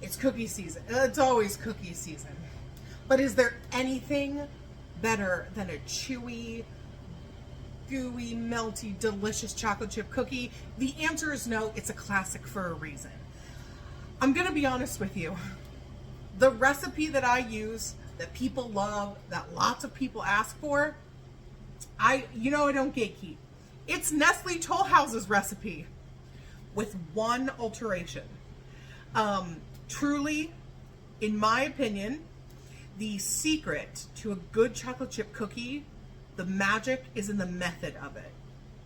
It's cookie season. It's always cookie season. But is there anything better than a chewy, gooey, melty, delicious chocolate chip cookie? The answer is no. It's a classic for a reason. I'm gonna be honest with you. The recipe that I use, that people love, that lots of people ask for, I don't gatekeep. It's Nestle Toll House's recipe with one alteration. Truly, in my opinion, the secret to a good chocolate chip cookie, the magic is in the method of it.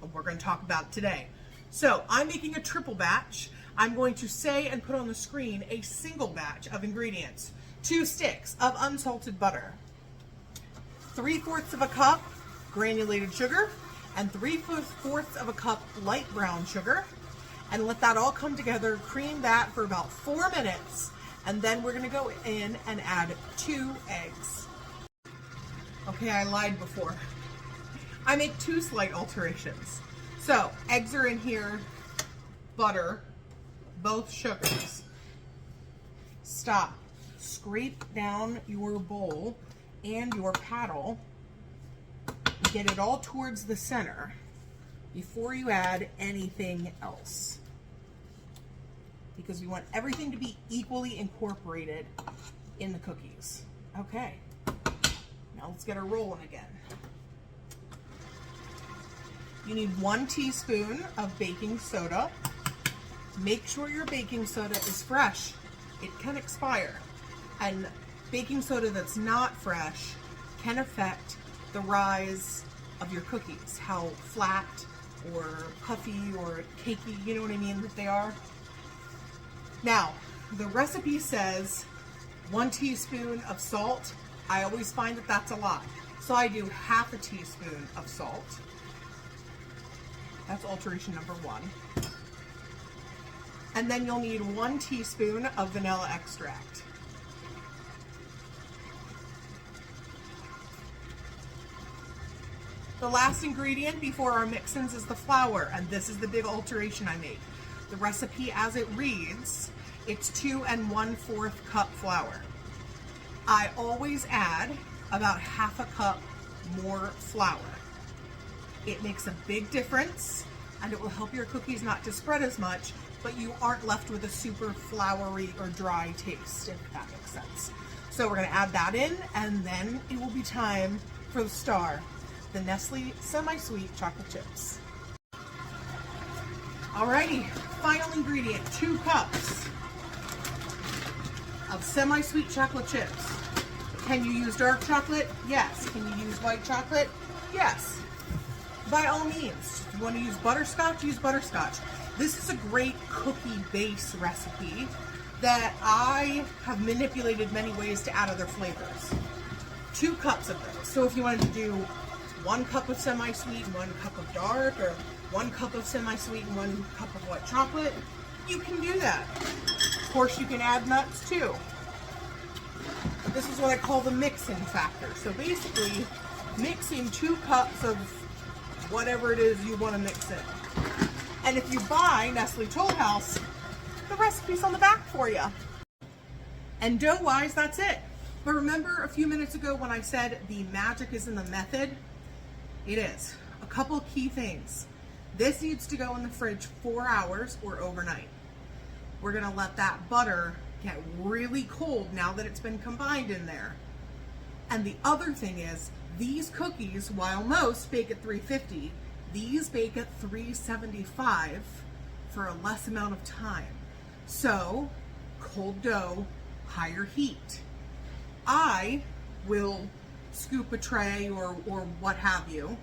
And we're going to talk about it today. So I'm making a triple batch. I'm going to say and put on the screen a single batch of ingredients. 2 sticks of unsalted butter, 3/4 of a cup granulated sugar, and 3/4 of a cup light brown sugar. And let that all come together, cream that for about 4 minutes, and then we're gonna go in and add 2 eggs. Okay, I lied before. I make 2 slight alterations. So, eggs are in here, butter, both sugars. Stop. Scrape down your bowl and your paddle. Get it all towards the center before you add anything else, because we want everything to be equally incorporated in the cookies. Okay, now let's get her rolling again. You need 1 teaspoon of baking soda. Make sure your baking soda is fresh. It can expire, and baking soda that's not fresh can affect the rise of your cookies, how flat or puffy or cakey, you know what I mean, that they are. Now, the recipe says 1 teaspoon of salt. I always find that that's a lot. So I do 1/2 teaspoon of salt. That's alteration number 1. And then you'll need 1 teaspoon of vanilla extract. The last ingredient before our mix-ins is the flour, and this is the big alteration I make. The recipe as it reads, it's 2 1/4 cup flour. I always add about 1/2 cup more flour. It makes a big difference, and it will help your cookies not to spread as much, but you aren't left with a super floury or dry taste, if that makes sense. So we're gonna add that in, and then it will be time for the star, the Nestle semi-sweet chocolate chips. Alrighty, final ingredient, 2 cups of semi-sweet chocolate chips. Can you use dark chocolate? Yes. Can you use white chocolate? Yes. By all means. If you want to use butterscotch, use butterscotch. This is a great cookie base recipe that I have manipulated many ways to add other flavors. 2 cups of those. So if you wanted to do 1 cup of semi-sweet and 1 cup of dark, or 1 cup of semi-sweet and 1 cup of white chocolate, you can do that. Of course, you can add nuts too. This is what I call the mix-in factor. So basically, mixing 2 cups of whatever it is you want to mix in. And if you buy Nestle Toll House, the recipe's on the back for you. And dough-wise, that's it. But remember a few minutes ago when I said the magic is in the method? It is. A couple key things. This needs to go in the fridge 4 hours or overnight. We're gonna let that butter get really cold now that it's been combined in there. And the other thing is, these cookies, while most bake at 350, these bake at 375 for a less amount of time. So, cold dough, higher heat. I will scoop a tray or what have you,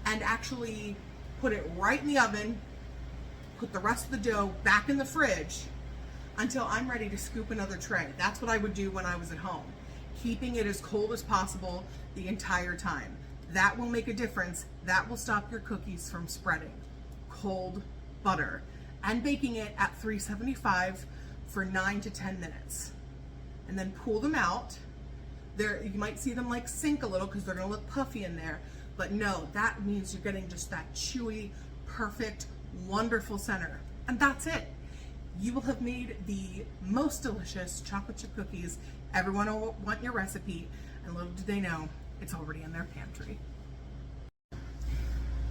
and actually put it right in the oven, put the rest of the dough back in the fridge until I'm ready to scoop another tray. That's what I would do when I was at home, keeping it as cold as possible the entire time. That will make a difference. That will stop your cookies from spreading. Cold butter, and baking it at 375 for 9 to 10 minutes. And then pull them out. There, you might see them like sink a little because they're gonna look puffy in there, but no, that means you're getting just that chewy, perfect, wonderful center. And that's it. you will have made the most delicious chocolate chip cookies. Everyone will want your recipe, and little do they know, it's already in their pantry.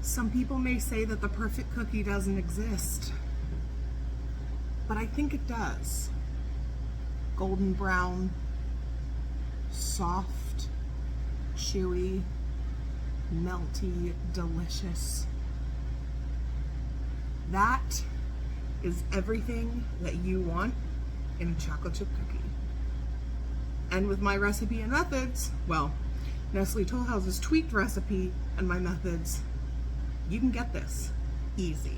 Some people may say that the perfect cookie doesn't exist, but I think it does. Golden brown, soft, chewy, melty, delicious. That is everything that you want in a chocolate chip cookie. And with my recipe and methods, well, Nestle Toll House's tweaked recipe and my methods, you can get this easy.